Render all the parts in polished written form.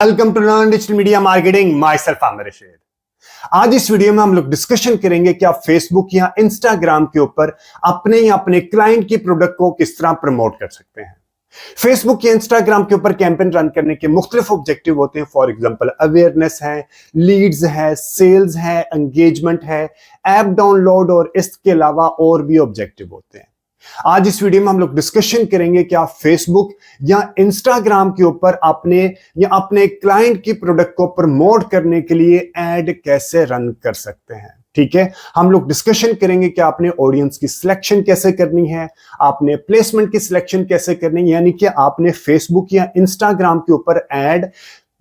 Welcome to learn digital media marketing. Myself Aamir Rashid. आज इस video में हम लोग डिस्कशन करेंगे कि आप फेसबुक या इंस्टाग्राम के ऊपर अपने या अपने क्लाइंट की प्रोडक्ट को किस तरह प्रमोट कर सकते हैं। फेसबुक या इंस्टाग्राम के ऊपर कैंपेन रन करने के मुख्तलिफ ऑब्जेक्टिव होते हैं। फॉर एग्जांपल अवेयरनेस है, लीड्स है, सेल्स है, एंगेजमेंट है, ऐप डाउनलोड और इसके अलावा और भी ऑब्जेक्टिव होते हैं। आज इस वीडियो में हम लोग डिस्कशन करेंगे कि आप फेसबुक या इंस्टाग्राम के ऊपर अपने या अपने क्लाइंट की प्रोडक्ट को प्रमोट करने के लिए एड कैसे रन कर सकते हैं। ठीक है, हम लोग डिस्कशन करेंगे कि आपने ऑडियंस की सिलेक्शन कैसे करनी है, आपने प्लेसमेंट की सिलेक्शन कैसे करनी है, यानी कि आपने फेसबुक या इंस्टाग्राम के ऊपर एड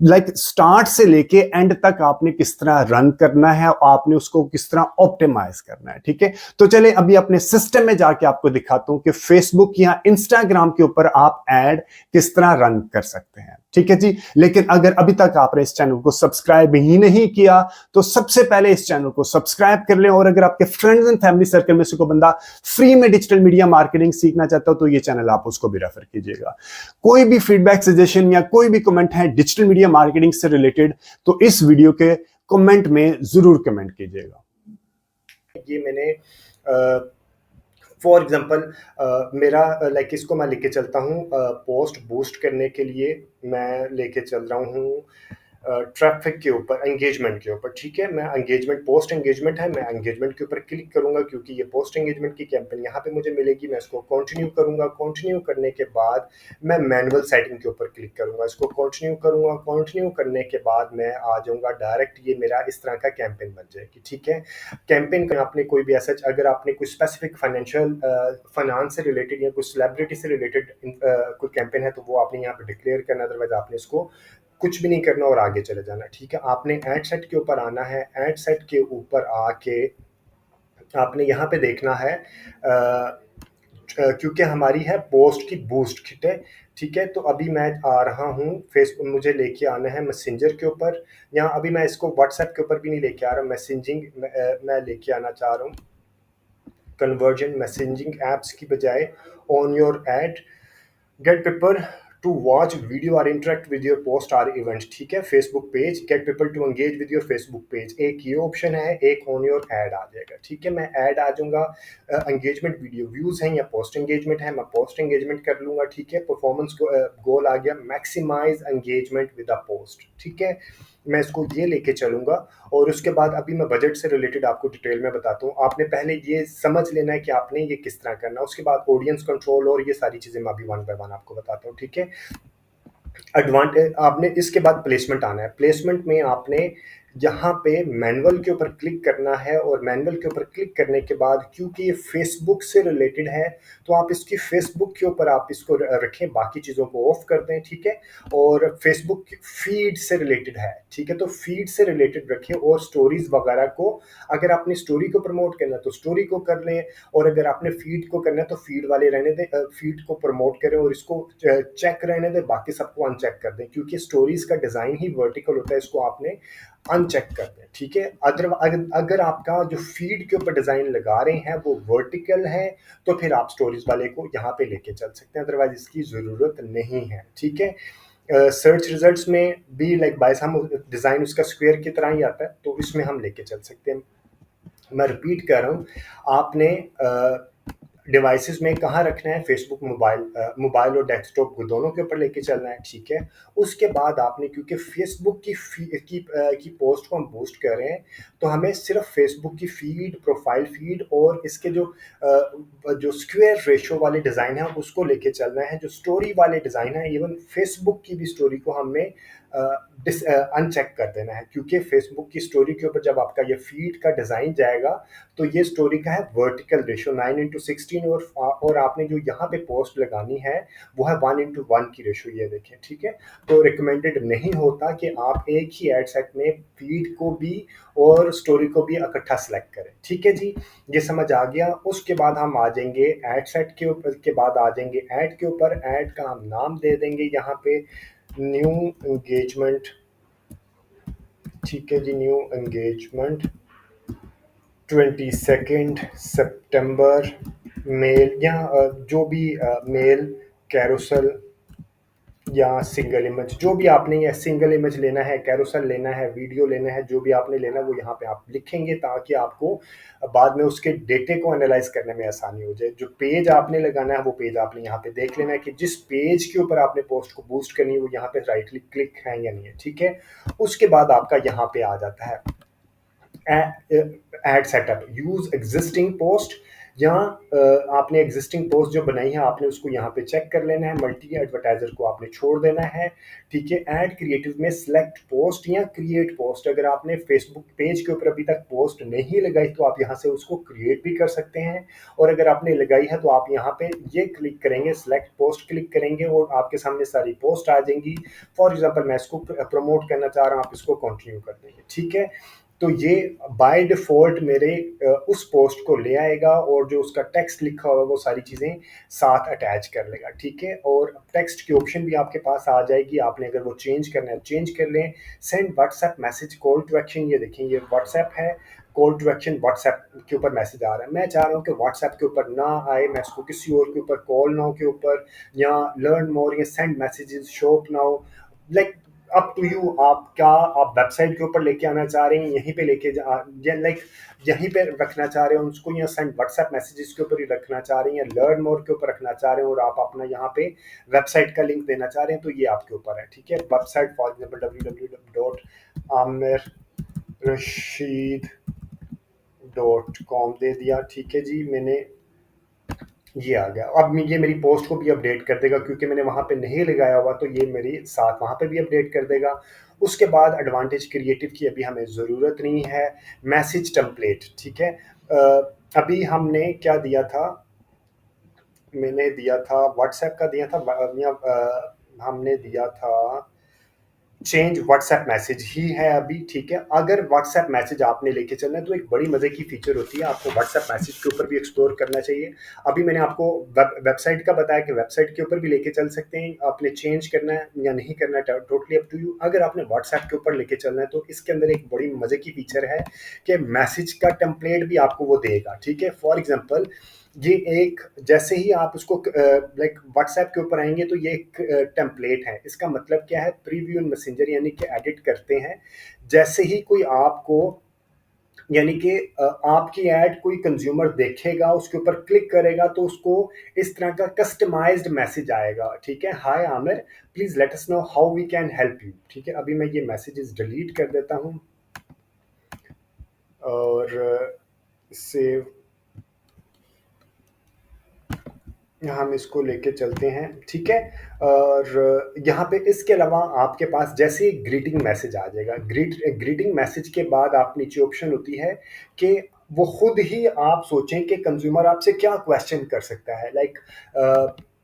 स्टार्ट से लेके एंड तक आपने किस तरह रन करना है और आपने उसको किस तरह ऑप्टिमाइज करना है। ठीक है, तो चले अभी अपने सिस्टम में जाके आपको दिखाता हूं कि फेसबुक या इंस्टाग्राम के ऊपर आप एड किस तरह रन कर सकते हैं। ठीक है जी, लेकिन अगर अभी तक आपने इस चैनल को सब्सक्राइब ही नहीं किया तो सबसे पहले इस चैनल को सब्सक्राइब कर लें, और अगर आपके फ्रेंड्स एंड फैमिली सर्कल में से कोई बंदा फ्री में डिजिटल मीडिया मार्केटिंग सीखना चाहता हो तो ये चैनल आप उसको भी रेफर कीजिएगा। कोई भी फीडबैक, सजेशन या कोई भी कमेंट है डिजिटल मीडिया मार्केटिंग से रिलेटेड तो इस वीडियो के कमेंट में जरूर कमेंट कीजिएगा। ये मैंने फॉर एग्जांपल मेरा इसको मैं लेके चलता हूँ पोस्ट बूस्ट करने के लिए। मैं लेके चल रहा हूँ ट्रैफिक के ऊपर, एंगेजमेंट के ऊपर। ठीक है, मैं एंगेजमेंट, पोस्ट एंगेजमेंट है, मैं एंगेजमेंट के ऊपर क्लिक करूंगा क्योंकि ये पोस्ट एंगेजमेंट की कैंपेन यहाँ पे मुझे मिलेगी। मैं इसको कंटिन्यू करूंगा। कंटिन्यू करने के बाद मैं मैनुअल सेटिंग के ऊपर क्लिक करूंगा। इसको कंटिन्यू करूंगा। कंटिन्यू करने के बाद मैं आ जाऊंगा डायरेक्ट, ये मेरा इस तरह का कैंपेन बन जाएगी। ठीक है, कैंपेन का आपने कोई भी ऐसा, अगर आपने कोई स्पेसिफिक फाइनेंस से रिलेटेड या कोई सेलिब्रिटी से रिलेटेड कोई कैंपेन है तो वो आपने यहाँ पे डिक्लेयर करना, अदरवाइज आपने इसको कुछ भी नहीं करना और आगे चले जाना। ठीक है, आपने एड सेट के ऊपर आना है। एड सेट के ऊपर आके आपने यहाँ पे देखना है क्योंकि हमारी है पोस्ट की बूस्ट किट है। ठीक है, तो अभी मैं आ रहा हूँ फेसबुक, मुझे लेके आना है मैसेंजर के ऊपर। यहाँ अभी मैं इसको व्हाट्सएप के ऊपर भी नहीं लेके आ रहा, मैसेजिंग मैं लेके आना चाह रहा हूँ। कन्वर्जन मैसेजिंग एप्स की बजाय on your ad, get people to watch video और interact with your post or events. ठीक है, Facebook page, get people to engage with your Facebook page, एक ये ऑप्शन है, एक ऑन योर एड आ जाएगा। ठीक है, मैं ऐड आ जाऊंगा। एंगेजमेंट वीडियो व्यूज है या पोस्ट एंगेजमेंट है, मैं पोस्ट एंगेजमेंट कर लूंगा। ठीक है, परफॉर्मेंस गोल आ गया, maximise engagement with a post. ठीक है, मैं इसको ये लेके चलूंगा। और उसके बाद अभी मैं बजट से रिलेटेड आपको डिटेल में बताता हूँ। आपने पहले ये समझ लेना है कि आपने ये किस तरह करना है, उसके बाद ऑडियंस कंट्रोल और ये सारी चीज़ें मैं अभी वन बाय वन आपको बताता हूँ। ठीक है, एडवांटेज, आपने इसके बाद प्लेसमेंट आना है। प्लेसमेंट में आपने यहाँ पे मैनुअल के ऊपर क्लिक करना है, और मैनुअल के ऊपर क्लिक करने के बाद क्योंकि ये फेसबुक से रिलेटेड है तो आप इसकी फेसबुक के ऊपर आप इसको रखें, बाकी चीज़ों को ऑफ कर दें। ठीक है, और फेसबुक फीड से रिलेटेड है। ठीक है, तो फीड से रिलेटेड रखें, और स्टोरीज वगैरह को, अगर आपने स्टोरी को प्रमोट करना है तो स्टोरी को कर लें, और अगर आपने फीड को करना है तो फीड वाले रहने दें, फीड को प्रमोट करें और इसको चेक रहने दें, बाकी सबको अनचेक कर दें क्योंकि स्टोरीज का डिज़ाइन ही वर्टिकल होता है, इसको आपने अनचेक कर दें। ठीक है, अगर आपका जो फीड के ऊपर डिज़ाइन लगा रहे हैं वो वर्टिकल है तो फिर आप स्टोरीज वाले को यहाँ पे लेके चल सकते हैं, अदरवाइज इसकी ज़रूरत नहीं है। ठीक है, सर्च रिजल्ट्स में भी बाइस हम डिज़ाइन उसका स्क्वायर की तरह ही आता है, तो इसमें हम लेके चल सकते हैं। मैं रिपीट कर रहा हूँ, आपने डिवाइसेस में कहाँ रखना है, फेसबुक मोबाइल और डेस्कटॉप दोनों के ऊपर लेके चलना है। ठीक है, उसके बाद आपने, क्योंकि फेसबुक की पोस्ट को हम बूस्ट कर रहे हैं तो हमें सिर्फ फेसबुक की फीड, प्रोफाइल फीड और इसके जो स्क्वायर रेशो वाले डिज़ाइन है उसको लेके चलना है। जो स्टोरी वाले डिज़ाइन है, इवन फेसबुक की भी स्टोरी को हमें अनचेक कर देना है, क्योंकि फेसबुक की स्टोरी के ऊपर जब आपका ये फीड का डिज़ाइन जाएगा तो ये स्टोरी का है वर्टिकल रेशो 9:16, और आपने जो यहाँ पे पोस्ट लगानी है वो है 1:1 की रेशो, ये देखें। ठीक है, तो रिकमेंडेड नहीं होता कि आप एक ही एड सेट में फीड को भी और स्टोरी को भी इकट्ठा सेलेक्ट करें। ठीक है जी, ये समझ आ गया। उसके बाद हम आ जाएंगे एड सेट के ऊपर, के बाद आ जाएंगे ऐड के ऊपर। ऐड का हम नाम दे देंगे यहाँ पे न्यू एंगेजमेंट। ठीक है जी, न्यू एंगेजमेंट 22 सितंबर मेल, या जो भी मेल कैरोसल या सिंगल इमेज, जो भी आपने, या सिंगल इमेज लेना है, कैरोसेल लेना है, वीडियो लेना है, जो भी आपने लेना है वो यहाँ पे आप लिखेंगे, ताकि आपको बाद में उसके डेटे को एनालाइज करने में आसानी हो जाए। जो पेज आपने लगाना है वो पेज आपने यहाँ पे देख लेना है कि जिस पेज के ऊपर आपने पोस्ट को बूस्ट करनी है वो यहाँ पे राइट क्लिक है या नहीं है, ठीक है। उसके बाद आपका यहाँ पे आ जाता है ad setup, use existing post. यहाँ आपने एग्जिस्टिंग पोस्ट जो बनाई है आपने उसको यहाँ पे चेक कर लेना है, मल्टी एडवर्टाइजर को आपने छोड़ देना है, ठीक है। ऐड क्रिएटिव में सिलेक्ट पोस्ट या क्रिएट पोस्ट, अगर आपने फेसबुक पेज के ऊपर अभी तक पोस्ट नहीं लगाई तो आप यहाँ से उसको क्रिएट भी कर सकते हैं, और अगर आपने लगाई है तो आप यहाँ पे ये क्लिक करेंगे, सिलेक्ट पोस्ट क्लिक करेंगे और आपके सामने सारी पोस्ट आ जाएंगी। फॉर एग्जाम्पल मैं इसको प्रमोट करना चाह रहा हूँ, आप इसको कंटिन्यू कर देंगे, ठीक है। तो ये बाय डिफ़ॉल्ट मेरे उस पोस्ट को ले आएगा और जो उसका टेक्स्ट लिखा होगा वो सारी चीज़ें साथ अटैच कर लेगा, ठीक है। और टेक्स्ट की ऑप्शन भी आपके पास आ जाएगी, आपने अगर वो चेंज करना है चेंज कर लें। Send WhatsApp message call to action, ये देखें ये व्हाट्सएप है, कॉल टू एक्शन व्हाट्सएप के ऊपर मैसेज आ रहा है। मैं चाह रहा हूँ कि व्हाट्सएप के ऊपर ना आए, मैं इसको किसी और के ऊपर, कॉल नाउ के ऊपर या लर्न मोर या send messages shop now, like up to you. आप क्या आप वेबसाइट के ऊपर लेके आना चाह रहे हैं, यहीं पे लेके जा, या लाइक यहीं पे रखना चाह रहे हैं उसको, या सेंड व्हाट्सएप मैसेजेस के ऊपर ही रखना चाह रहे हैं, या लर्न मोर के ऊपर रखना चाह रहे हैं और आप अपना यहाँ पे वेबसाइट का लिंक देना चाह रहे हैं, तो ये आपके ऊपर है, ठीक है। वेबसाइट फॉर एग्जाम्पल www.amirrashid.com दे दिया, ठीक है जी। मैंने ये आ गया। अब ये मेरी पोस्ट को भी अपडेट कर देगा, क्योंकि मैंने वहाँ पे नहीं लगाया हुआ, तो ये मेरी साथ वहाँ पे भी अपडेट कर देगा। उसके बाद एडवांटेज क्रिएटिव की अभी हमें ज़रूरत नहीं है। मैसेज टेम्पलेट, ठीक है। अभी हमने क्या दिया था, मैंने दिया था व्हाट्सएप का दिया था, या हमने दिया था चेंज व्हाट्सएप मैसेज ही है अभी, ठीक है। अगर व्हाट्सएप मैसेज आपने लेके चलना है तो एक बड़ी मजे की फीचर होती है, आपको व्हाट्सएप मैसेज के ऊपर भी एक्सप्लोर करना चाहिए। अभी मैंने आपको वेबसाइट का बताया कि वेबसाइट के ऊपर भी लेके चल सकते हैं, आपने चेंज करना है या नहीं करना है टोटली अप टू यू। अगर आपने व्हाट्सएप के ऊपर लेके चलना है तो इसके अंदर एक बड़ी मजे की फीचर है कि मैसेज का टेम्पलेट भी आपको वो देगा, ठीक है। फॉर एग्जाम्पल ये एक, जैसे ही आप उसको लाइक व्हाट्सएप के ऊपर आएंगे तो ये एक टेम्पलेट है। इसका मतलब क्या है, प्रीव्यू इन मैसेंजर यानी कि एडिट करते हैं। जैसे ही कोई आपको, यानी कि आपकी ऐड कोई कंज्यूमर देखेगा, उसके ऊपर क्लिक करेगा तो उसको इस तरह का कस्टमाइज्ड मैसेज आएगा, ठीक है। Hi Aamir, please let us know how we can help you, ठीक है। अभी मैं ये मैसेजेस डिलीट कर देता हूँ और सेव, हम इसको लेके चलते हैं, ठीक है। और यहाँ पे इसके अलावा आपके पास जैसे ग्रीटिंग मैसेज आ जाएगा, ग्रीटिंग मैसेज के बाद आप नीचे ऑप्शन होती है कि वो खुद ही आप सोचें कि कंज्यूमर आपसे क्या क्वेश्चन कर सकता है, like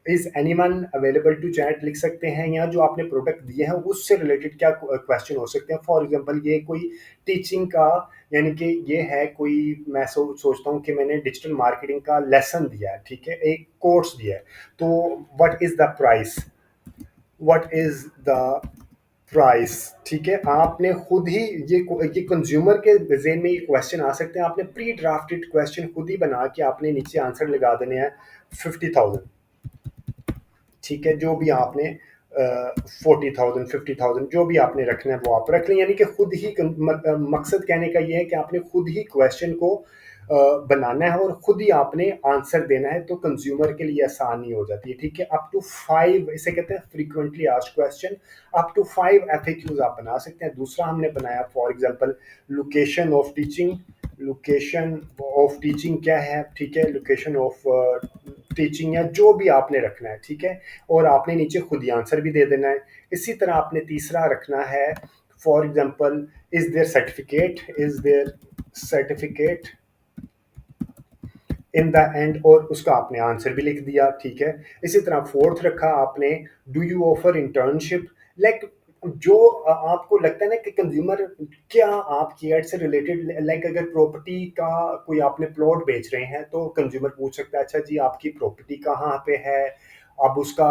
is anyone available to chat लिख सकते हैं, या जो आपने प्रोडक्ट दिए हैं उससे रिलेटेड क्या क्वेश्चन हो सकते हैं। फॉर एग्जांपल ये कोई टीचिंग का, यानी कि ये है कोई, मैं सोचता हूँ कि मैंने डिजिटल मार्केटिंग का लेसन दिया है, ठीक है, एक कोर्स दिया है, तो what is the price, what is the price, ठीक है। आपने खुद ही ये कंज्यूमर के जेन में ये क्वेश्चन आ सकते हैं, आपने प्री ड्राफ्टेड क्वेश्चन खुद ही बना के आपने नीचे आंसर लगा देने हैं 50,000, ठीक है। जो भी आपने 40,000 50,000 जो भी आपने रखना है वो आप रख लें, यानी कि खुद ही मकसद कहने का ये है कि आपने खुद ही क्वेश्चन को बनाना है और खुद ही आपने आंसर देना है, तो कंज्यूमर के लिए आसानी हो जाती है, ठीक है। अप टू 5, इसे कहते हैं frequently asked question, up to 5 FAQs आप बना सकते हैं। दूसरा हमने बनाया for example location of teaching, location of teaching क्या है, ठीक है, लोकेशन ऑफ टीचिंग या जो भी आपने रखना है, ठीक है। और आपने नीचे खुद ही आंसर भी दे देना है। इसी तरह आपने तीसरा रखना है for example is there certificate, is there certificate in the end, और उसका आपने आंसर भी लिख दिया, ठीक है। इसी तरह फोर्थ रखा आपने do you offer internship, like जो आपको लगता है ना कि कंज्यूमर क्या आपकी एड से रिलेटेड, लाइक अगर प्रॉपर्टी का कोई आपने प्लॉट बेच रहे हैं तो कंज्यूमर पूछ सकता है अच्छा जी आपकी प्रॉपर्टी कहाँ पे है, अब उसका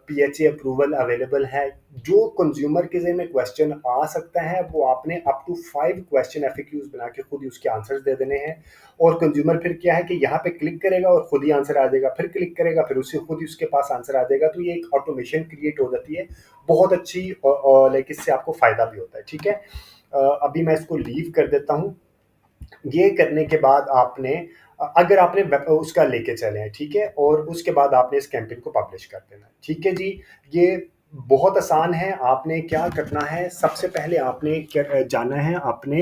PHA अप्रूवल अवेलेबल है। जो कंज्यूमर के ज़हन में क्वेश्चन आ सकता है वो आपने अप टू 5 क्वेश्चन FAQs बना के खुद ही उसके आंसर्स दे देने हैं, और कंज्यूमर फिर क्या है कि यहाँ पे क्लिक करेगा और खुद ही आंसर आ जाएगा, फिर क्लिक करेगा फिर उसे खुद ही उसके पास आंसर आ जाएगा। तो ये एक ऑटोमेशन क्रिएट हो जाती है, बहुत अच्छी, लाइक इससे आपको फ़ायदा भी होता है। ठीक है, अभी मैं इसको लीव कर देता हूँ। ये करने के बाद आपने अगर आपने उसका लेके चले हैं, ठीक है, और उसके बाद आपने इस कैंपेन को पब्लिश कर देना है। ठीक है जी, ये बहुत आसान है। आपने क्या करना है, सबसे पहले आपने क्या जाना है, आपने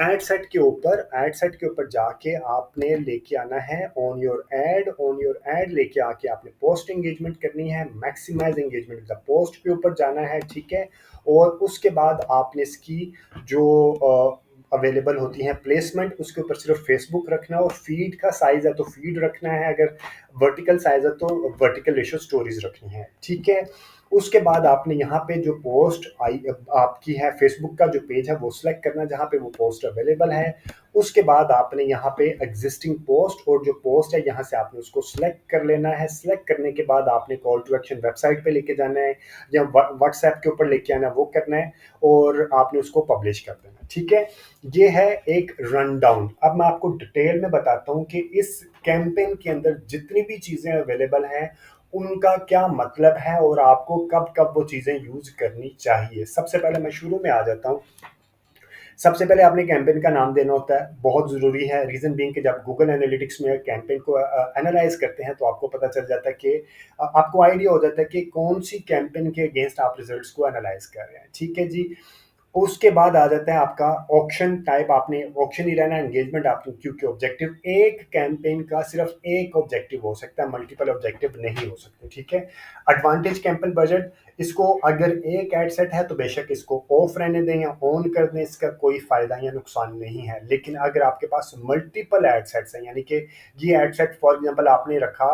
एड सेट के ऊपर जाके आपने लेके आना है ऑन योर एड लेके आके आपने पोस्ट एंगेजमेंट करनी है, maximise engagement with the post के ऊपर जाना है। ठीक है, और उसके बाद आपने इसकी जो अवेलेबल होती हैं प्लेसमेंट, उसके ऊपर सिर्फ फेसबुक रखना है, और फीड का साइज है तो फीड रखना है, अगर वर्टिकल साइज है तो वर्टिकल रेशियो स्टोरीज रखनी है। ठीक है, उसके बाद आपने यहाँ पे जो पोस्ट आई आपकी है, फेसबुक का जो पेज है वो सिलेक्ट करना जहाँ पे वो पोस्ट अवेलेबल है। उसके बाद आपने यहाँ पे एग्जिस्टिंग पोस्ट, और जो पोस्ट है यहाँ से आपने उसको सिलेक्ट कर लेना है। सिलेक्ट करने के बाद आपने कॉल टू एक्शन वेबसाइट पे लेके जाना है या व्हाट्सएप के ऊपर लेके आना है, वो करना है, और आपने उसको पब्लिश कर देना है। ठीक है, ये है एक रन डाउन। अब मैं आपको डिटेल में बताता हूँ कि इस कैंपेन के अंदर जितनी भी चीज़ें अवेलेबल हैं उनका क्या मतलब है और आपको कब कब वो चीज़ें यूज़ करनी चाहिए। सबसे पहले मैं शुरू में आ जाता हूँ। सबसे पहले आपने कैंपेन का नाम देना होता है, बहुत ज़रूरी है। रीज़न बीइंग कि जब गूगल एनालिटिक्स में कैंपेन को एनालाइज करते हैं तो आपको पता चल जाता है कि आपको आइडिया हो जाता है कि कौन सी कैंपेन के अगेंस्ट आप रिजल्ट्स को एनालाइज कर रहे हैं। ठीक है जी, उसके बाद आ जाता है आपका ऑक्शन टाइप। आपने ऑक्शन ही रहना, एंगेजमेंट आपकी, क्योंकि ऑब्जेक्टिव एक कैंपेन का सिर्फ एक ऑब्जेक्टिव हो सकता है, मल्टीपल ऑब्जेक्टिव नहीं हो सकते। ठीक है, एडवांटेज कैंपेन बजट, इसको अगर एक एड सेट है तो बेशक इसको ऑफ रहने दें या ऑन कर दें, इसका कोई फायदा या नुकसान नहीं है। लेकिन अगर आपके पास मल्टीपल एड सेट्स हैं, यानी कि ये एड सेट फॉर एग्जांपल आपने रखा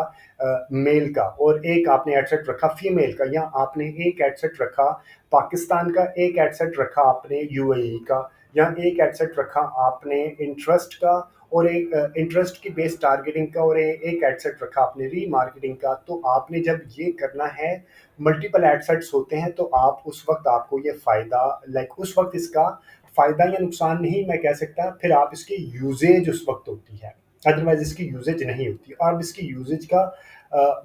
मेल का, और एक आपने एड सेट रखा फीमेल का, या आपने एक एड सेट रखा पाकिस्तान का, एक एड सेट रखा आपने UAE का, या एक एड सेट रखा आपने इंटरेस्ट का, और एक इंटरेस्ट की बेस टारगेटिंग का, और एक एड सेट रखा आपने रीमार्केटिंग का। तो आपने जब ये करना है, मल्टीपल एड सेट्स होते हैं, तो आप उस वक्त आपको ये फ़ायदा, लाइक उस वक्त इसका फ़ायदा या नुकसान नहीं मैं कह सकता, फिर आप इसकी यूजेज उस वक्त होती है, अदरवाइज इसकी यूजेज नहीं होती। और इसकी यूजेज का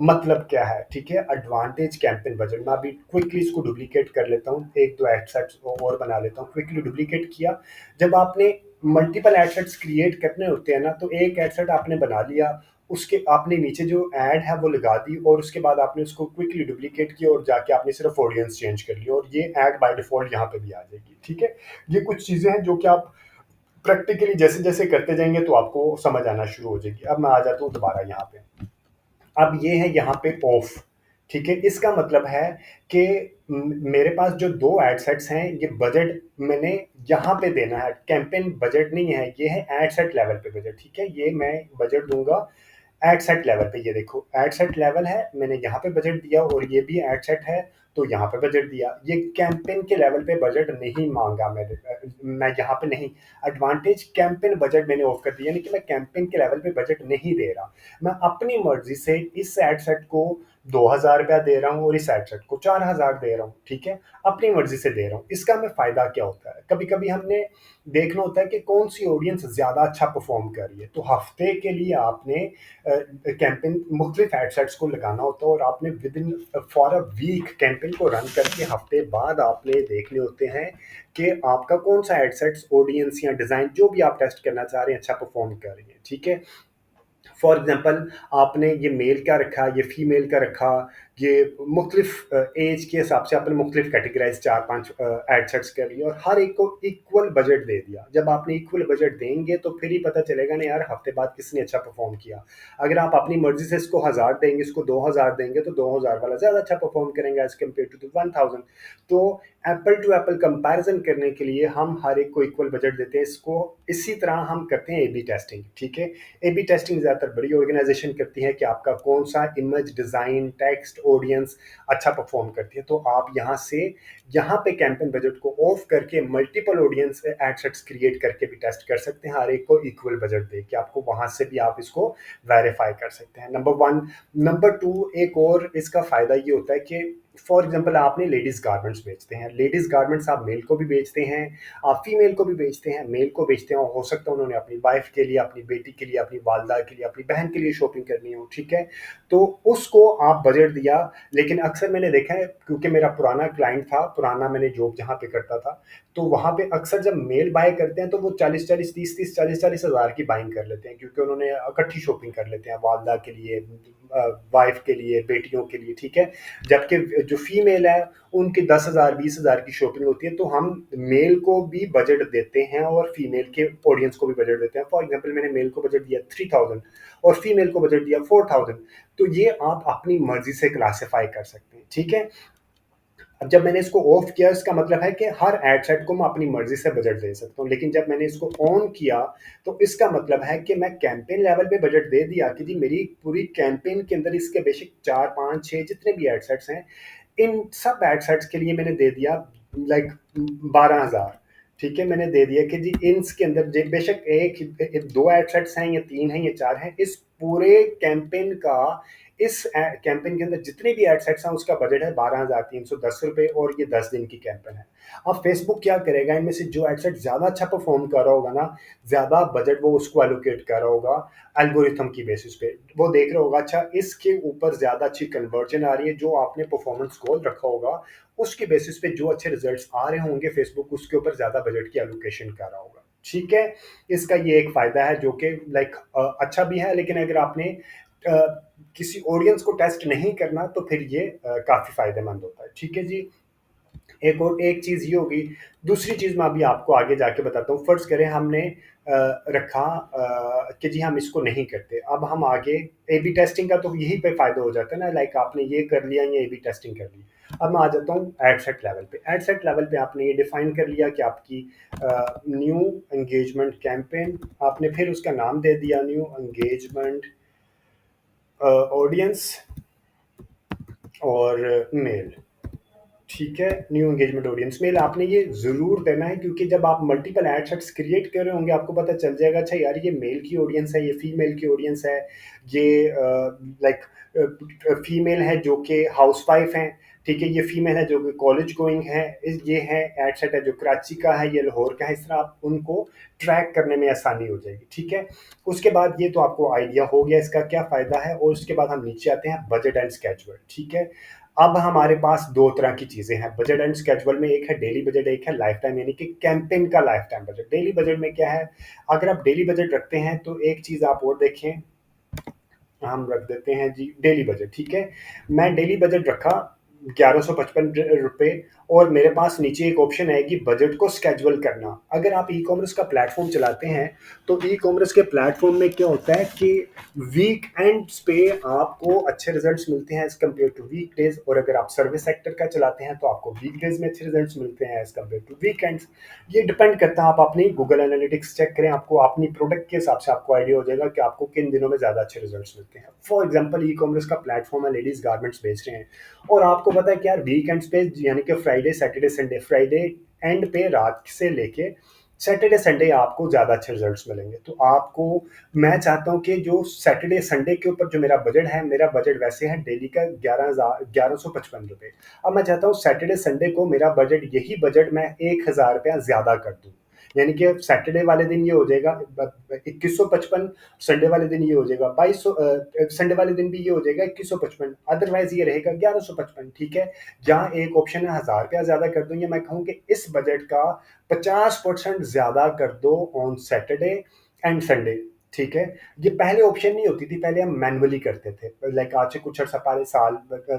मतलब क्या है। ठीक है, एडवांटेज कैंपेन बजट में अभी क्विकली इसको डुप्लीकेट कर लेता हूँ, एक दो एडसेट्स और बना लेता हूँ। क्विकली डुप्लीकेट किया, जब आपने मल्टीपल एडसेट्स क्रिएट करने होते हैं ना, तो एक एडसेट आपने बना लिया, उसके आपने नीचे जो ऐड है वो लगा दी, और उसके बाद आपने उसको क्विकली डुप्लीकेट किया और जाके आपने सिर्फ ऑडियंस चेंज कर लिया, और ये ऐड बाय डिफॉल्ट यहाँ पे भी आ जाएगी। ठीक है, ये कुछ चीज़ें हैं जो कि आप प्रैक्टिकली जैसे जैसे करते जाएंगे तो आपको समझ आना शुरू हो जाएगी। अब मैं आ जाता हूँ दोबारा यहाँ पे। अब ये है यहाँ पे ऑफ। ठीक है, इसका मतलब है कि मेरे पास जो दो एड सेट्स हैं, ये बजट मैंने यहाँ पे देना है, कैंपेन बजट नहीं है, ये है एड सेट लेवल पे बजट। ठीक है, ये मैं बजट दूंगा एड सेट लेवल पे। ये देखो एड सेट लेवल है, मैंने यहाँ पे बजट दिया, और ये भी एड सेट है तो यहाँ पे बजट दिया। ये कैंपेन के लेवल पे बजट नहीं मांगा मैं यहाँ पे नहीं। एडवांटेज कैंपेन बजट मैंने ऑफ कर दिया, यानी कि मैं कैंपेन के लेवल पे बजट नहीं दे रहा, मैं अपनी मर्जी से इस एड सेट को 2000 रुपया दे रहा हूँ और इस एड सेट को 4000 दे रहा हूँ। ठीक है, अपनी मर्जी से दे रहा हूँ। इसका हमें फायदा क्या होता है, कभी कभी हमने देखना होता है कि कौन सी ऑडियंस ज्यादा अच्छा परफॉर्म कर रही है, तो हफ्ते के लिए आपने कैंपेन मुख्तलिफ एडसेट्स को लगाना होता है, और आपने within for a week campaign को रन करके हफ्ते बाद आपने देखने होते हैं कि आपका कौन सा एडसेट्स, ऑडियंस या डिज़ाइन जो भी आप टेस्ट करना चाह रहे हैं अच्छा परफॉर्म कर रही है। ठीक है, फॉर एग्जाम्पल आपने ये मेल का रखा, ये फीमेल का रखा, ये मुख्तलिफ एज के हिसाब से आपने मुख्तलिफ कैटेगराइज 4-5 एड सेट्स कर लिया, और हर एक को इक्वल बजट दे दिया। जब आपने इक्वल बजट देंगे तो फिर ही पता चलेगा ना यार हफ्ते बाद किसने अच्छा परफॉर्म किया। अगर आप अपनी मर्जी से इसको 1000 देंगे, इसको 2000 देंगे, तो 2000 वाला ज़्यादा अच्छा परफॉर्म करेंगे एज कम्पेयर टू 1000। तो एप्पल टू एप्पल कंपैरिजन करने के लिए हम हर एक को इक्वल बजट देते हैं। इसको इसी तरह हम करते हैं A/B टेस्टिंग। ठीक है, A/B टेस्टिंग ज़्यादातर बड़ी ऑर्गेनाइजेशन करती है कि आपका कौन सा इमेज, डिज़ाइन, टेक्स्ट, ऑडियंस अच्छा परफॉर्म करती है। तो आप यहाँ से यहाँ पे कैंपेन बजट को ऑफ करके multiple audience ad sets create करके भी टेस्ट कर सकते हैं, हर एक को इक्वल बजट दे के आपको वहां से भी आप इसको वेरीफाई कर सकते हैं। Number one. नंबर टू, एक और इसका फायदा ये होता है कि फॉर एग्जाम्पल आपने लेडीज गारमेंट्स बेचते हैं, लेडीज गारमेंट्स आप मेल को भी बेचते हैं, आप फीमेल को भी बेचते हैं, मेल को बेचते हैं, और हो सकता है उन्होंने अपनी वाइफ के लिए, अपनी बेटी के लिए, अपनी वालदा के लिए, अपनी बहन के लिए शॉपिंग करनी हो, ठीक है, तो उसको आप बजट दिया। लेकिन अक्सर मैंने देखा है, क्योंकि मेरा पुराना क्लाइंट था, पुराना मैंने जॉब जहाँ पे करता था, तो वहाँ पे अक्सर जब मेल बाय करते हैं तो वो 40-40, 30-30, 40-40 हज़ार की बाइंग कर लेते हैं, क्योंकि उन्होंने इकट्ठी शॉपिंग कर लेते हैं वालदा के लिए, वाइफ के लिए, बेटियों के लिए, ठीक है। जबकि जो फीमेल है उनकी 10,000 20,000 की शॉपिंग होती है, तो हम मेल को भी बजट देते हैं और फीमेल के ऑडियंस को भी बजट देते हैं। फॉर एग्जांपल मैंने मेल को बजट दिया 3000 और फीमेल को बजट दिया 4000, तो ये आप अपनी मर्जी से क्लासिफाई कर सकते हैं, ठीक है। अब जब मैंने इसको ऑफ किया, इसका मतलब है कि हर एड सेट को मैं अपनी मर्जी से बजट दे सकता हूँ, लेकिन जब मैंने इसको ऑन किया तो इसका मतलब है कि मैं कैंपेन लेवल पे बजट दे दिया कि जी मेरी पूरी कैंपेन के अंदर इसके बेशक 4 5 6 जितने भी एड सेट्स हैं, इन सब एड सेट्स के लिए मैंने दे दिया लाइक 12,000, ठीक है। मैंने दे दिया कि जी इनके अंदर बेशक एक दो एड सेट्स हैं या तीन हैं या चार हैं, इस पूरे कैंपेन का, इस कैंपेन के अंदर जितने भी एड सेट्स हैं उसका बजट है 12,310 रुपए, और ये 10 दिन की कैंपेन है। अब फेसबुक क्या करेगा, इनमें से जो एड सेट ज्यादा अच्छा परफॉर्म कर रहा होगा ना, ज्यादा बजट वो उसको एलोकेट कर रहा होगा एल्गोरिथम की बेसिस पे। वो देख रहा होगा अच्छा इसके ऊपर ज्यादा अच्छी कन्वर्जन आ रही है, जो आपने परफॉर्मेंस गोल रखा होगा उसके बेसिस पे जो अच्छे रिजल्ट्स आ रहे होंगे, फेसबुक उसके ऊपर ज्यादा बजट की एलोकेशन कर रहा होगा, ठीक है। इसका ये एक फायदा है जो कि लाइक अच्छा भी है, लेकिन अगर आपने किसी ऑडियंस को टेस्ट नहीं करना तो फिर ये काफी फायदेमंद होता है, ठीक है जी। एक और एक चीज ये होगी। दूसरी चीज मैं अभी आपको आगे जाके बताता हूँ। फर्ज करें हमने रखा कि जी हम इसको नहीं करते, अब हम आगे ए बी टेस्टिंग का तो यही पे फायदा हो जाता है ना, लाइक आपने ये कर लिया, ये ए बी टेस्टिंग कर ली। अब मैं आ जाता हूँ एड सेट लेवल पे। एड सेट लेवल पे आपने ये डिफाइन कर लिया कि आपकी न्यू एंगेजमेंट कैंपेन, आपने फिर उसका नाम दे दिया न्यू एंगेजमेंट ऑडियंस और मेल, ठीक है। न्यू एंगेजमेंट ऑडियंस मेल आपने ये जरूर देना है, क्योंकि जब आप मल्टीपल एड सेट्स क्रिएट कर रहे होंगे आपको पता चल जाएगा अच्छा यार ये मेल की ऑडियंस है, ये फीमेल की ऑडियंस है, ये लाइक फीमेल है जो कि हाउसवाइफ है, ठीक है, ये फीमेल है जो कि कॉलेज गोइंग है, ये है एड सेट है जो कराची का है, ये लाहौर का है। इस तरह आप उनको ट्रैक करने में आसानी हो जाएगी, ठीक है। उसके बाद ये तो आपको आइडिया हो गया इसका क्या फायदा है, और उसके बाद हम नीचे आते हैं बजट एंड स्केड्यूल, ठीक है। अब हमारे पास दो तरह की चीजें हैं बजट एंड स्केड्यूल में, एक है डेली बजट, एक है लाइफ टाइम, यानी कि कैंपेन का life time budget. Daily budget में क्या है, अगर आप डेली बजट रखते हैं तो एक चीज आप और देखें, हम रख देते हैं जी डेली बजट, ठीक है। मैं डेली बजट रखा 1155 रुपए, और मेरे पास नीचे एक ऑप्शन है कि बजट को स्केड्यूल करना। अगर आप ई कॉमर्स का प्लेटफॉर्म चलाते हैं तो ई कॉमर्स के प्लेटफॉर्म में क्या होता है कि वीक एंड्स पे आपको अच्छे रिजल्ट्स मिलते हैं as compared to weekdays, और अगर आप सर्विस सेक्टर का चलाते हैं तो आपको वीक डेज में अच्छे रिजल्ट्स मिलते हैं एज कम्पेयर टू वीकेंड्स। ये डिपेंड करता है, आप अपनी गूगल एनालिटिक्स चेक करें, आपको अपनी प्रोडक्ट के हिसाब से आपको आइडिया हो जाएगा कि आपको किन दिनों में ज्यादा अच्छे रिजल्ट्स मिलते हैं। फॉर एग्जाम्पल ई कॉमर्स का प्लेटफॉर्म है, लेडीज गारमेंट्स बेच रहे हैं, और आपको पता है कि यार वीकेंड्स पे यानी कि Friday Saturday Sunday, Friday and पे रात से लेके सैटरडे संडे आपको ज़्यादा अच्छे रिजल्ट्स मिलेंगे। तो आपको, मैं चाहता हूँ कि जो सैटरडे संडे के ऊपर जो मेरा बजट है, मेरा बजट वैसे है डेली का 1155 रुपये। अब मैं चाहता हूँ सैटरडे संडे को मेरा बजट, यही बजट मैं 1,000 रुपया ज़्यादा कर दूँ, यानी कि सैटरडे वाले दिन ये हो जाएगा 2155, संडे वाले दिन ये हो जाएगा 2200, संडे वाले दिन भी ये हो जाएगा 2155, अदरवाइज ये रहेगा 1155, ठीक है। जहाँ एक ऑप्शन है 1,000 रुपया ज्यादा कर दो, या मैं कहूँ कि इस बजट का 50% ज्यादा कर दो ऑन सैटरडे एंड संडे, ठीक है। ये पहले ऑप्शन नहीं होती थी, पहले हम मैनुअली करते थे, लाइक आज से कुछ अर्सा पहले, साल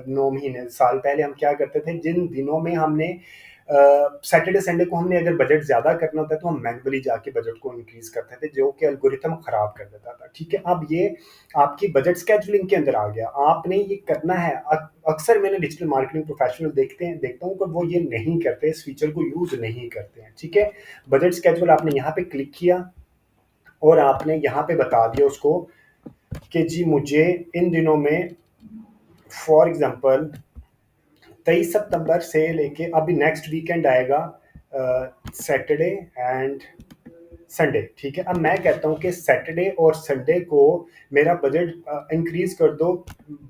9 महीने साल पहले हम क्या करते थे, जिन दिनों में हमने सैटरडे संडे को हमने अगर बजट ज्यादा करना होता है तो हम मैनुअली जाके बजट को इंक्रीज करते थे, जो कि एल्गोरिथम खराब कर देता था, ठीक है। अब ये आपकी बजट स्केड्यूलिंग के अंदर आ गया, आपने ये करना है। अक्सर मैंने डिजिटल मार्केटिंग प्रोफेशनल देखता हूँ कि वो ये नहीं करते, इस फीचर को यूज नहीं करते हैं, ठीक है। बजट स्केड्यूल आपने यहाँ पे क्लिक किया और आपने यहाँ पे बता दिया उसको कि जी मुझे इन दिनों में फॉर एग्जाम्पल 23 सितंबर से लेके अभी नेक्स्ट वीकेंड आएगा, सैटरडे एंड संडे, ठीक है। अब मैं कहता हूँ कि सैटरडे और संडे को मेरा बजट इंक्रीज कर दो,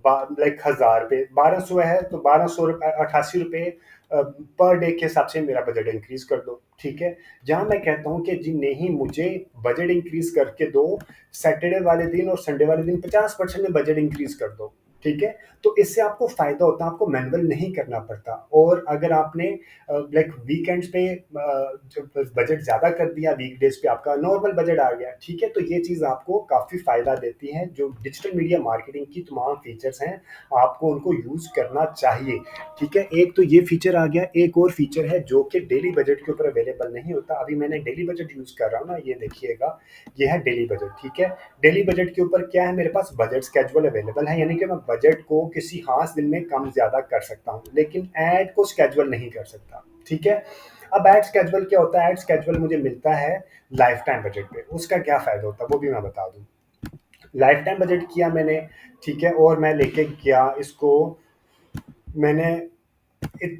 लाइक 1000 रुपये, 1200 है तो 1200 रुपये, 88 रुपये पर डे के हिसाब से मेरा बजट इंक्रीज कर दो, ठीक है। जहाँ मैं कहता हूँ कि जी नहीं, मुझे बजट इंक्रीज करके दो, सैटरडे वाले दिन और संडे वाले दिन 50% में बजट इंक्रीज कर दो, ठीक है। तो इससे आपको फायदा होता है, आपको मैनुअल नहीं करना पड़ता। और अगर आपने लाइक वीकेंड्स पे बजट ज़्यादा कर दिया, वीकडेज पे आपका नॉर्मल बजट आ गया, ठीक है, तो ये चीज़ आपको काफ़ी फ़ायदा देती है। जो डिजिटल मीडिया मार्केटिंग की तमाम फीचर्स हैं, आपको उनको यूज़ करना चाहिए, ठीक है। एक तो ये फीचर आ गया, एक और फीचर है जो कि डेली बजट के ऊपर अवेलेबल नहीं होता। अभी मैंने डेली बजट यूज़ कर रहा हूँ ना, ये देखिएगा, ये है डेली बजट, ठीक है। डेली बजट के ऊपर क्या है, मेरे पास बजट स्केड्यूल अवेलेबल है, यानी कि मैं बजट को किसी खास दिन में कम ज़्यादा कर सकता हूँ, लेकिन ऐड को स्केड्यूल नहीं कर सकता, ठीक है। अब एड स्केड्यूल क्या होता है, एड स्केड्यूल मुझे मिलता है लाइफ टाइम बजट पे। उसका क्या फ़ायदा होता है वो भी मैं बता दूँ। लाइफ टाइम बजट किया मैंने, ठीक है, और मैं लेके गया इसको, मैंने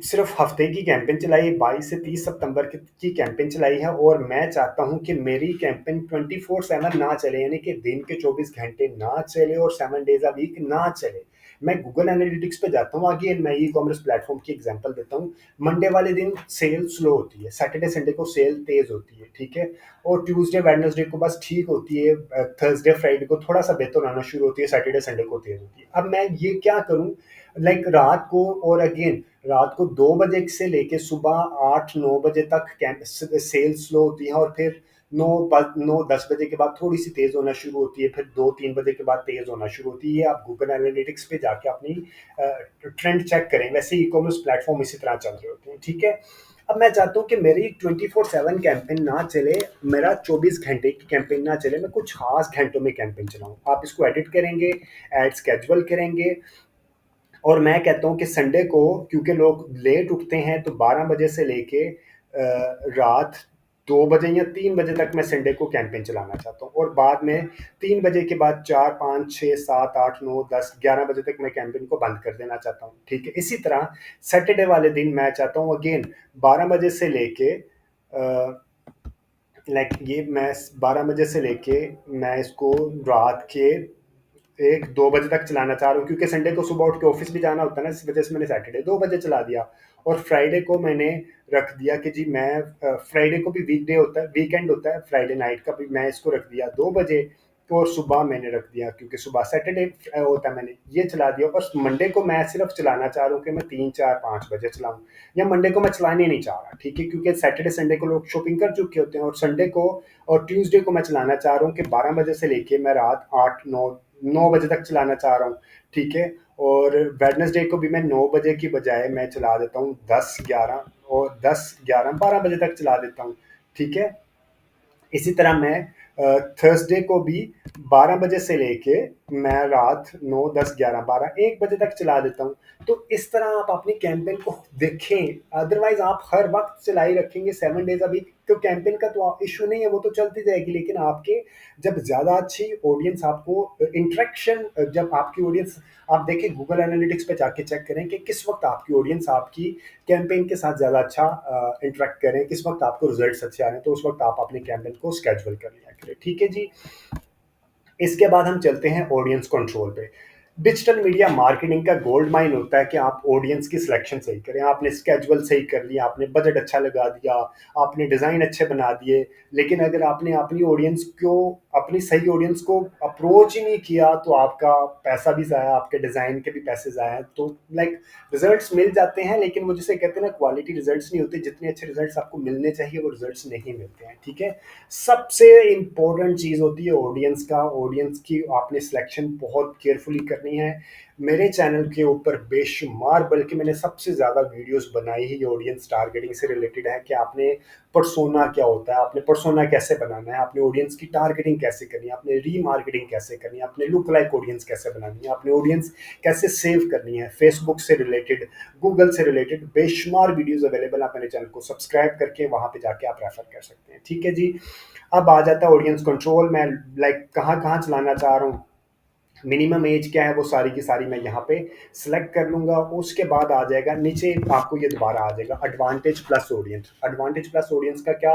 सिर्फ हफ्ते की कैंपेन चलाई, 22 से 30 सितंबर की कैंपेन चलाई है। और मैं चाहता हूं कि मेरी कैंपेन 24/7 ना चले, यानी कि दिन के 24 घंटे ना चले और 7 डेज अ वीक ना चले। मैं गूगल एनालिटिक्स पे जाता हूँ, आगे मैं ई कॉमर्स प्लेटफॉर्म की एग्जांपल देता हूँ। मंडे वाले दिन सेल स्लो होती है, सैटरडे संडे को सेल तेज होती है, ठीक है, और ट्यूसडे वेडनेसडे को बस ठीक होती है, थर्सडे फ्राइडे को थोड़ा सा बेहतर आना शुरू होती है, सैटरडे संडे को तेज होती है। अब मैं ये क्या करूँ, लाइक रात को, और अगेन रात को 2 बजे से लेके सुबह 8-9 बजे तक सेल स्लो होती है, और फिर 9-10 बजे के बाद थोड़ी सी तेज होना शुरू होती है, फिर 2-3 बजे के बाद तेज होना शुरू होती है। आप गूगल एनालिटिक्स पे जाके अपनी ट्रेंड चेक करें, वैसे ई कॉमर्स प्लेटफॉर्म इसी तरह चल रहे होते हैं, ठीक है। अब मैं चाहता हूँ कि मेरी 24/7 कैंपेन ना चले, मेरा 24 घंटे की कैंपेन ना चले, मैं कुछ खास घंटों में कैंपेन चलाऊँ। आप इसको एडिट करेंगे, एड स्केड्यूल करेंगे, और मैं कहता हूँ कि संडे को, क्योंकि लोग लेट उठते हैं, तो 12 बजे से लेके रात 2 बजे या 3 बजे तक मैं संडे को कैंपेन चलाना चाहता हूँ, और बाद में 3 बजे के बाद 4, 5, 6, 7, 8, 9, 10, 11 बजे तक मैं कैंपेन को बंद कर देना चाहता हूँ, ठीक है। इसी तरह सैटरडे वाले दिन मैं चाहता हूँ अगेन 12 बजे से लेके लाइक ये मैं 12 बजे से लेके मैं इसको रात के 1-2 बजे तक चलाना चाह रहा हूँ, क्योंकि संडे को सुबह उठ के ऑफिस भी जाना होता है ना, इस वजह से मैंने सैटरडे 2 बजे चला दिया। और फ्राइडे को मैंने रख दिया कि जी मैं फ्राइडे को भी वीकडे होता है, वीकेंड होता है, फ्राइडे नाइट का भी मैं इसको रख दिया 2 बजे। तो और सुबह मैंने रख दिया, क्योंकि सुबह सैटरडे होता है, मैंने ये चला दिया। और मंडे को मैं सिर्फ चलाना चाह रहा हूँ कि मैं 3, 4, 5 बजे चलाऊँ, या मंडे को मैं चलाने नहीं चाह रहा, ठीक है, क्योंकि सैटरडे संडे को लोग शॉपिंग कर चुके होते हैं। और संडे को और ट्यूसडे को मैं चलाना चाह रहा हूँ कि 12 बजे से लेके मैं रात 8-9 बजे तक चलाना चाह रहा हूँ, ठीक है। और वेडनेसडे को भी मैं 9 बजे की बजाय मैं चला देता हूँ 10-11, और 10-11-12 बजे तक चला देता हूँ, ठीक है। इसी तरह मैं थर्सडे को भी 12 बजे से लेके मैं रात 9, 10, 11, 12, 1 बजे तक चला देता हूँ। तो इस तरह आप अपनी कैंपेन को देखें, अदरवाइज आप हर वक्त चलाई रखेंगे 7 डेज अभी, तो कैंपेन का तो इशू नहीं है, वो तो चलती जाएगी। लेकिन आपके जब ज़्यादा अच्छी ऑडियंस आपको इंटरेक्शन, जब आपकी ऑडियंस, आप देखें गूगल एनालिटिक्स पे जाके चेक करें कि किस वक्त आपकी ऑडियंस आपकी कैंपेन के साथ ज़्यादा अच्छा इंटरेक्ट करें, किस वक्त आपको रिजल्ट्स अच्छे आ रहे हैं, तो उस वक्त आप अपनी कैंपेन को स्केड्यूल कर लिया करें, ठीक है जी। इसके बाद हम चलते हैं ऑडियंस कंट्रोल पे। डिजिटल मीडिया मार्केटिंग का गोल्ड माइन होता है कि आप ऑडियंस की सिलेक्शन सही करें। आपने स्केड्यूल सही कर लिया, आपने बजट अच्छा लगा दिया, आपने डिज़ाइन अच्छे बना दिए, लेकिन अगर आपने अपनी ऑडियंस को, अपनी सही ऑडियंस को अप्रोच ही नहीं किया, तो आपका पैसा भी ज़ाया, आपके डिज़ाइन के भी पैसे ज़ाया। तो लाइक रिजल्ट्स मिल जाते हैं, लेकिन वो जिसे कहते हैं ना, क्वालिटी रिजल्ट्स नहीं होते। जितने अच्छे रिजल्ट्स आपको मिलने चाहिए वो रिजल्ट्स नहीं मिलते हैं, ठीक है। सबसे इम्पोर्टेंट चीज़ होती है ऑडियंस का, ऑडियंस की आपने सिलेक्शन बहुत केयरफुली करनी है। मेरे चैनल के ऊपर बेशुमार, बल्कि मैंने सबसे ज़्यादा वीडियोस बनाई ही ऑडियंस टारगेटिंग से रिलेटेड है, कि आपने पर्सोना क्या होता है, आपने पर्सोना कैसे बनाना है, आपने ऑडियंस की टारगेटिंग कैसे करनी है, आपने रीमार्केटिंग कैसे करनी है, आपने लुक लाइक ऑडियंस कैसे बनानी है, आपने ऑडियंस कैसे सेव करनी है, फेसबुक से रिलेटेड, गूगल से रिलेटेड बेशुमार वीडियोस अवेलेबल। आप मेरे चैनल को सब्सक्राइब करके वहाँ पे जाके आप रेफर कर सकते हैं, ठीक है जी। अब आ जाता है ऑडियंस कंट्रोल। मैं लाइक कहाँ कहाँ चलाना चाह रहा हूँ। मिनिमम एज क्या है वो सारी की सारी मैं यहाँ पे सिलेक्ट कर लूँगा। उसके बाद आ जाएगा नीचे, आपको ये दोबारा आ जाएगा advantage plus audience. Advantage plus audience का क्या,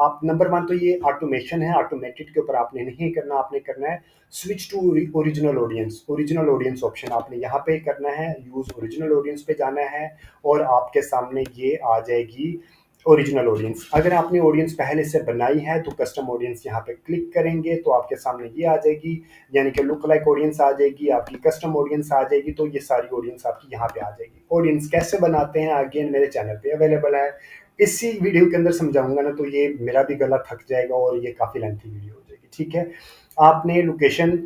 आप नंबर वन तो ये ऑटोमेशन है, ऑटोमेटेड के ऊपर आपने नहीं करना, आपने करना है switch to original audience. Original audience option आपने यहाँ पे करना है, यूज़ ओरिजिनल ऑडियंस पे जाना है और आपके सामने ये आ जाएगी ओरिजिनल ऑडियंस। अगर आपने ऑडियंस पहले से बनाई है तो कस्टम ऑडियंस यहाँ पे क्लिक करेंगे तो आपके सामने ये आ जाएगी, यानी कि लुक लाइक ऑडियंस आ जाएगी, आपकी कस्टम ऑडियंस आ जाएगी। तो ये सारी ऑडियंस आपकी यहाँ पे आ जाएगी। ऑडियंस कैसे बनाते हैं अगेन मेरे चैनल पे अवेलेबल है, इसी वीडियो के अंदर समझाऊंगा ना, तो ये मेरा भी गला थक जाएगा और ये काफ़ी लेंथी वीडियो हो जाएगी। ठीक है, आपने लोकेशन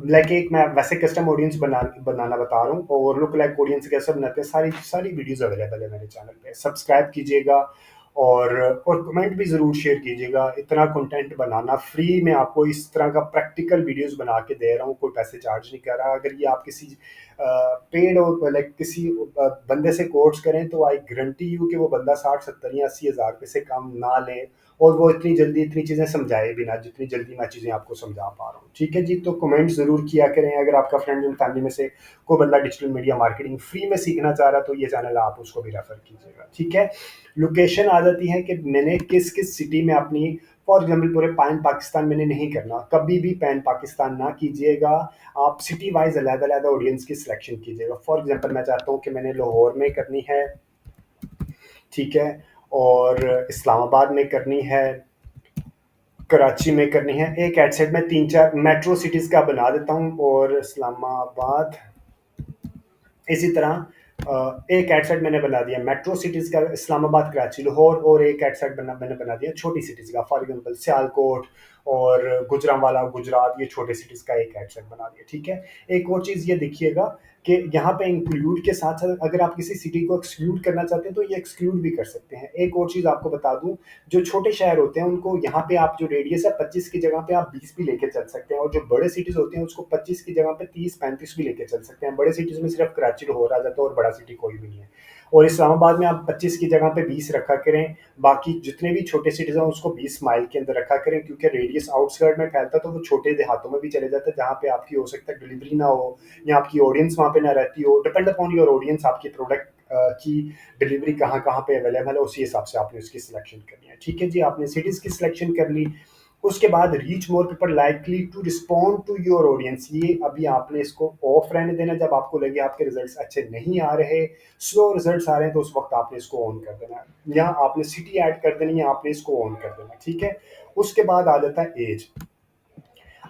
लाइक एक मैं वैसे कस्टम ऑडियंस बनाना बता रहा हूँ और लुक लाइक ऑडियंस कैसे बनाते हैं, सारी सारी वीडियोस अवेलेबल है मेरे चैनल पे। सब्सक्राइब कीजिएगा और कमेंट भी ज़रूर शेयर कीजिएगा। इतना कंटेंट बनाना फ्री में आपको इस तरह का प्रैक्टिकल वीडियोस बना के दे रहा हूँ, कोई पैसे चार्ज नहीं कर रहा। अगर ये आप किसी पेड और लाइक किसी बंदे से कोर्स करें तो आई गारंटी यू कि वो बंदा 60 70 या 80 हज़ार रुपये से कम ना ले और वो इतनी जल्दी इतनी चीज़ें समझाए भी ना जितनी जल्दी मैं चीज़ें आपको समझा पा रहा हूँ। ठीक है जी, तो कमेंट ज़रूर किया करें। अगर आपका फ्रेंड एंड फैमिली में से कोई बंदा डिजिटल मीडिया मार्केटिंग फ्री में सीखना चाह रहा है तो ये चैनल आप उसको भी रेफर कीजिएगा। ठीक है, लोकेशन आ जाती है कि मैंने किस किस सिटी में अपनी, फॉर एग्जाम्पल पूरे पैन पाकिस्तान मैंने नहीं करना, कभी भी पैन पाकिस्तान ना कीजिएगा। आप सिटी वाइज अलग-अलग ऑडियंस की सिलेक्शन कीजिएगा। फॉर एग्जाम्पल मैं चाहता हूँ कि मैंने लाहौर में करनी है, ठीक है, और इस्लामाबाद में करनी है, कराची में करनी है। एक एड सेट में 3 4 मेट्रो सिटीज़ का बना देता हूँ और इस्लामाबाद, इसी तरह एक एड सेट मैंने बना दिया मेट्रो सिटीज़ का, इस्लामाबाद, कराची, लाहौर, और एक एड सेट मैंने बना दिया छोटी सिटीज़ का, फॉर एग्जांपल सियालकोट और गुजरांवाला, गुजरात, ये छोटे सिटीज़ का एक एड सेट बना दिया। ठीक है, एक और चीज़ ये देखिएगा कि यहाँ पे इंक्लूड के साथ साथ अगर आप किसी सिटी को एक्सक्लूड करना चाहते हैं तो ये एक्सक्लूड भी कर सकते हैं। एक और चीज़ आपको बता दूं, जो छोटे शहर होते हैं उनको यहाँ पे आप जो रेडियस है 25 की जगह पे आप 20 भी लेके चल सकते हैं, और जो बड़े सिटीज़ होते हैं उसको 25 की जगह पे 30 35 भी लेके चल सकते हैं। बड़े सिटीज़ में सिर्फ कराची लाहौर आ जाता है और बड़ा सिटी कोई भी नहीं है। और इस्लामाबाद में आप 25 की जगह पे 20 रखा करें, बाकी जितने भी छोटे सिटीज़ हैं उसको 20 माइल के अंदर रखा करें, क्योंकि रेडियस आउटस्कर्ट में फैलता तो वो छोटे देहातों में भी चले जाते हैं जहाँ पे आपकी हो सकता है डिलीवरी ना हो या आपकी ऑडियंस वहाँ पे ना रहती हो। डिपेंड अपॉन योर ऑडियंस आपकी प्रोडक्ट की डिलीवरी कहाँ कहाँ पे अवेलेबल है, उसी हिसाब से आपने उसकी सिलेक्शन करनी है। ठीक है जी, आपने सिटीज़ की सिलेक्शन कर ली। उसके बाद reach more people likely to respond to your audience, ये अभी आपने इसको ऑफ रहने देना। जब आपको लगे आपके रिजल्ट्स अच्छे नहीं आ रहे, स्लो रिजल्ट्स आ रहे हैं, तो उस वक्त आपने इसको ऑन कर देना है, या आपने सिटी ऐड कर देनी है, आपने इसको ऑन कर देना। ठीक है, उसके बाद आ जाता है एज।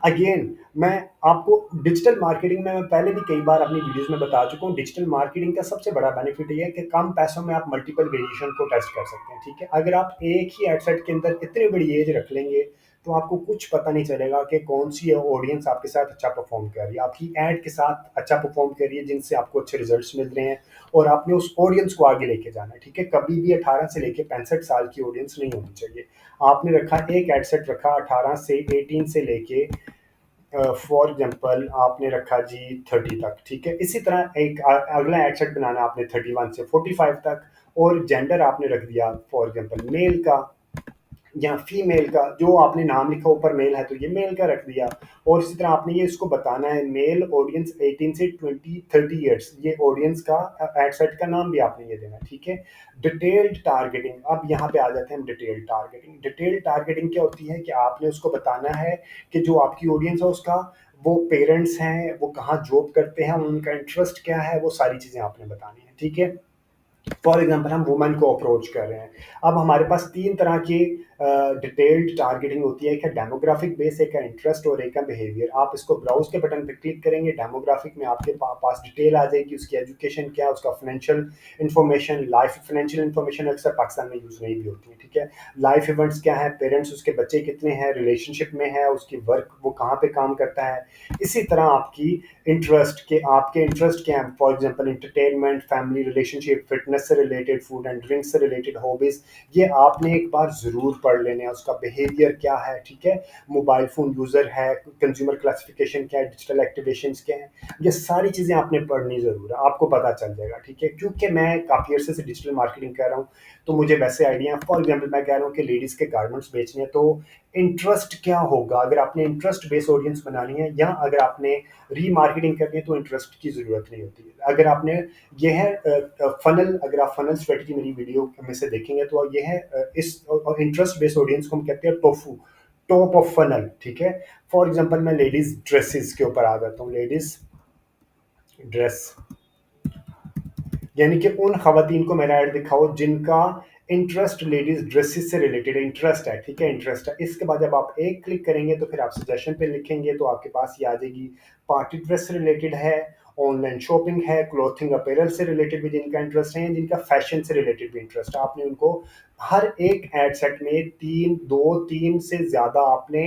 अगेन मैं आपको डिजिटल मार्केटिंग में, मैं पहले भी कई बार अपनी वीडियोस में बता चुका हूँ, डिजिटल मार्केटिंग का सबसे बड़ा बेनिफिट ये है कि कम पैसों में आप मल्टीपल वेरिएशन को टेस्ट कर सकते हैं। ठीक है, अगर आप एक ही एडसेट के अंदर इतनी बड़ी एज रख लेंगे तो आपको कुछ पता नहीं चलेगा कि कौन सी ऑडियंस आपके साथ अच्छा परफॉर्म कर रही है, आपकी ऐड के साथ अच्छा परफॉर्म कर रही है, जिनसे आपको अच्छे रिजल्ट्स मिल रहे हैं, और आपने उस ऑडियंस को आगे लेके जाना है। ठीक है, कभी भी 18 से लेके 65 साल की ऑडियंस नहीं होनी चाहिए। आपने रखा एक एडसेट रखा 18 से 18 से लेके फॉर एग्जाम्पल आपने रखा जी 30 तक। ठीक है, इसी तरह एक अगला एडसेट बनाना आपने 31 से 45 तक, और जेंडर आपने रख दिया फॉर एग्जाम्पल मेल का या फीमेल का, जो आपने नाम लिखा ऊपर मेल है तो ये मेल का रख दिया। और इसी तरह आपने ये इसको बताना है मेल ऑडियंस 18 से 20 30 ईयर्स, ये ऑडियंस का एडसेट का नाम भी आपने ये देना है। ठीक है, डिटेल्ड टारगेटिंग, अब यहाँ पे आ जाते हैं हम डिटेल्ड टारगेटिंग। डिटेल्ड टारगेटिंग क्या होती है कि आपने उसको बताना है कि जो आपकी ऑडियंस है उसका, वो पेरेंट्स हैं, वो कहाँ जॉब करते हैं, उनका इंटरेस्ट क्या है, वो सारी चीज़ें आपने बतानी है। ठीक है, फॉर एग्जाम्पल हम वुमेन को अप्रोच कर रहे हैं। अब हमारे पास 3 तरह की डिटेल्ड टारगेटिंग होती है, एक है डेमोग्राफिक बेस, एक है इंटरेस्ट और एक है बिहेवियर। आप इसको ब्राउज के बटन पे क्लिक करेंगे, डेमोग्राफिक में आपके पास डिटेल आ जाएगी, उसकी एजुकेशन क्या है, उसका financial information, life financial information अक्सर पाकिस्तान में यूज़ नहीं भी होती है। ठीक है, लाइफ इवेंट्स क्या है, पेरेंट्स उसके बच्चे कितने हैं, रिलेशनशिप में है, उसकी वर्क वो कहाँ पे काम करता है। इसी तरह आपकी इंटरेस्ट के, आपके इंटरेस्ट क्या है, for example entertainment, family, relationship, fitness, fitness से रिलेटेड, फूड एंड ड्रिंक से रिलेटेड, हॉबीज़, ये आपने एक बार ज़रूर पढ़ लेने हैं। उसका बिहेवियर क्या है, ठीक है, मोबाइल फ़ोन यूज़र है, कंज्यूमर क्लासिफिकेशन क्या है, डिजिटल एक्टिवेशंस क्या हैं, ये सारी चीज़ें आपने पढ़नी ज़रूर है, आपको पता चल जाएगा, ठीक है। क्योंकि मैं काफ़ी अरसे से डिजिटल मार्केटिंग कर रहा हूँ, तो मुझे वैसे आइडिया है। फॉर एग्जाम्पल मैं कह रहा हूँ कि लेडीज़ के गारमेंट्स बेचने हैं, तो इंटरेस्ट क्या होगा, अगर आपने इंटरेस्ट बेस्ड ऑडियंस बनानी है, या अगर आपने रीमार्केटिंग करनी है, तो इंटरेस्ट की ज़रूरत नहीं होती है। अगर आपने ये है फनल, अगर आप फनल स्ट्रेटजी मेरी वीडियो में से देखेंगे, तो ये है इस इंटरेस्ट बेस्ड ऑडियंस को हम कहते हैं टोफू, टॉप ऑफ फनल, ठीक है। फॉर एग्जांपल मैं लेडीज ड्रेसेस के ऊपर आ जाता हूँ। लेडीज ड्रेस, यानी कि उन खवातीन को मेरा ऐड दिखाओ जिनका इंटरेस्ट लेडीज ड्रेसेस से रिलेटेड इंटरेस्ट है, ठीक है, इंटरेस्ट है। इसके बाद जब आप एक क्लिक करेंगे तो फिर आप सजेशन पे लिखेंगे, तो आपके पास ये आ जाएगी पार्टी ड्रेस से रिलेटेड है, ऑनलाइन शॉपिंग है, क्लोथिंग अपेरल से रिलेटेड भी जिनका इंटरेस्ट है, जिनका फैशन से रिलेटेड भी इंटरेस्ट है। आपने उनको हर एक एड सेट में तीन से ज़्यादा आपने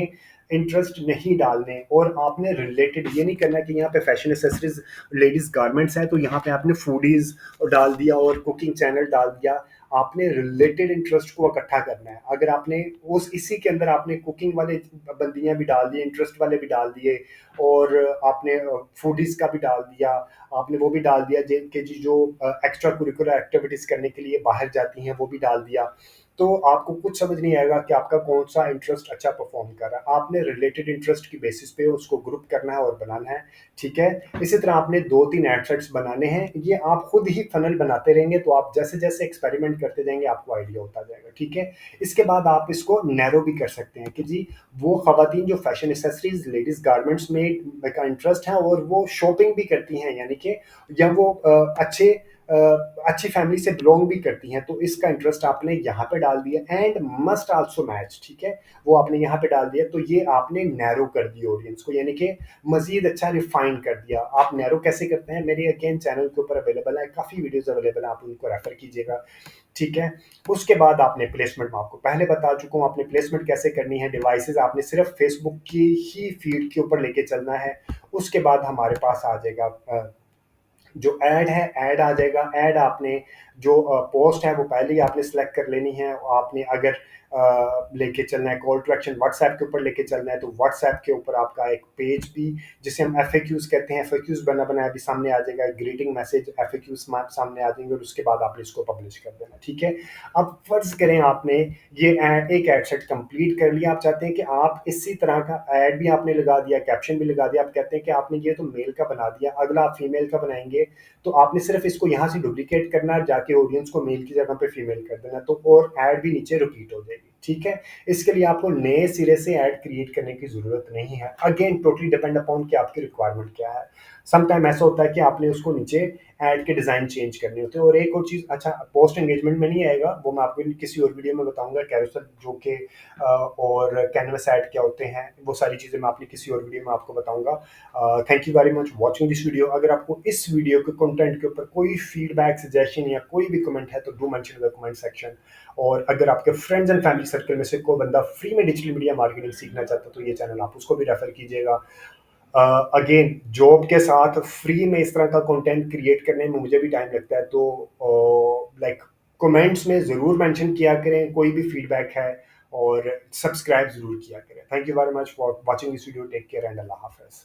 इंटरेस्ट नहीं डालने, और आपने रिलेटेड ये नहीं करना कि यहाँ पे फैशन एसेसरीज लेडीज गारमेंट्स हैं तो यहाँ पे आपने फूडीज डाल दिया और कुकिंग चैनल डाल दिया। आपने रिलेटेड इंटरेस्ट को इकट्ठा करना है। अगर आपने उस इसी के अंदर आपने कुकिंग वाले बंदियां भी डाल दिए, इंटरेस्ट वाले भी डाल दिए, और आपने फूडीज का भी डाल दिया, आपने वो भी डाल दिया जिनके जी जो एक्स्ट्रा कुरिकुलर एक्टिविटीज करने के लिए बाहर जाती हैं वो भी डाल दिया, तो आपको कुछ समझ नहीं आएगा कि आपका कौन सा इंटरेस्ट अच्छा परफॉर्म कर रहा है। आपने रिलेटेड इंटरेस्ट की बेसिस पे उसको ग्रुप करना है और बनाना है, ठीक है। इसी तरह आपने 2-3 एडसेट्स बनाने हैं। ये आप खुद ही फनल बनाते रहेंगे, तो आप जैसे जैसे एक्सपेरिमेंट करते जाएंगे आपको आइडिया होता जाएगा, ठीक है। इसके बाद आप इसको नैरो भी कर सकते हैं कि जी वो खवातीन जो फैशन एसेसरीज लेडीज गारमेंट्स में का इंटरेस्ट है और वो शॉपिंग भी करती हैं, यानी कि या वो अच्छी फैमिली से बिलोंग भी करती हैं, तो इसका इंटरेस्ट आपने यहाँ पे डाल दिया। एंड मस्ट आल्सो मैच, ठीक है, वो आपने यहाँ पे डाल दिया। तो ये आपने नैरो कर दिया ऑडियंस को, यानी कि मजीद अच्छा रिफाइन कर दिया। आप नैरो कैसे करते हैं, मेरे अगेन चैनल के ऊपर अवेलेबल है, काफ़ी वीडियोस अवेलेबल है, आप उनको रेफर कीजिएगा, ठीक है। उसके बाद आपने प्लेसमेंट, मैं आपको पहले बता चुका हूँ आपने प्लेसमेंट कैसे करनी है। डिवाइसेस आपने सिर्फ फेसबुक की ही फीड के ऊपर लेके चलना है। उसके बाद हमारे पास आ जाएगा जो ऐड है, ऐड आ जाएगा। ऐड आपने जो पोस्ट है वो पहले ही आपने सेलेक्ट कर लेनी है। आपने अगर लेके चलना है कॉल टू एक्शन व्हाट्सएप के ऊपर लेके चलना है, तो व्हाट्सएप के ऊपर आपका एक पेज भी जिसे हम FAQs कहते हैं, FAQs बना बनाया भी सामने आ जाएगा, ग्रीटिंग मैसेज FAQs सामने आ जाएंगे, और उसके बाद आपने इसको पब्लिश कर देना, ठीक है। अब फर्ज करें आपने ये एक एड सेट कंप्लीट कर लिया, आप चाहते हैं कि आप इसी तरह का ऐड भी आपने लगा दिया, कैप्शन भी लगा दिया, आप कहते हैं कि आपने ये तो मेल का बना दिया, अगला आप फीमेल का बनाएंगे, तो आपने सिर्फ इसको यहाँ से डुप्लीकेट करना है, जाके ऑडियंस को मेल की जगह पे फीमेल कर देना, तो और ऐड भी नीचे रिपीट हो जाएगी, ठीक है। इसके लिए आपको नए सिरे से ऐड क्रिएट करने की जरूरत नहीं है। अगेन टोटली डिपेंड अपॉन कि आपकी रिक्वायरमेंट क्या है। सम टाइम ऐसा होता है कि आपने उसको नीचे ऐड के डिजाइन चेंज करने होते हैं। और एक और चीज, अच्छा पोस्ट एंगेजमेंट में नहीं आएगा, वो मैं आपको किसी और वीडियो में बताऊंगा, कैरोसेल जो कि और कैनवस ऐड क्या होते हैं, वो सारी चीजें मैं अपनी किसी और वीडियो में आपको बताऊंगा। Thank you very much watching this video. अगर आपको इस वीडियो के कंटेंट के ऊपर कोई फीडबैक, सजेशन या कोई भी कमेंट है तो do mention in the comment section. और अगर आपके फ्रेंड्स एंड फैमिली सर्कल में से कोई बंदा फ्री में डिजिटल मीडिया मार्केटिंग सीखना चाहता है तो ये चैनल आप उसको भी रेफर कीजिएगा। अगेन जॉब के साथ फ्री में इस तरह का कंटेंट क्रिएट करने में मुझे भी टाइम लगता है, तो लाइक कमेंट्स में ज़रूर मेंशन किया करें कोई भी फीडबैक है, और सब्सक्राइब ज़रूर किया करें। Thank you very much for watching this video. Take care and अल्लाह हाफिज़।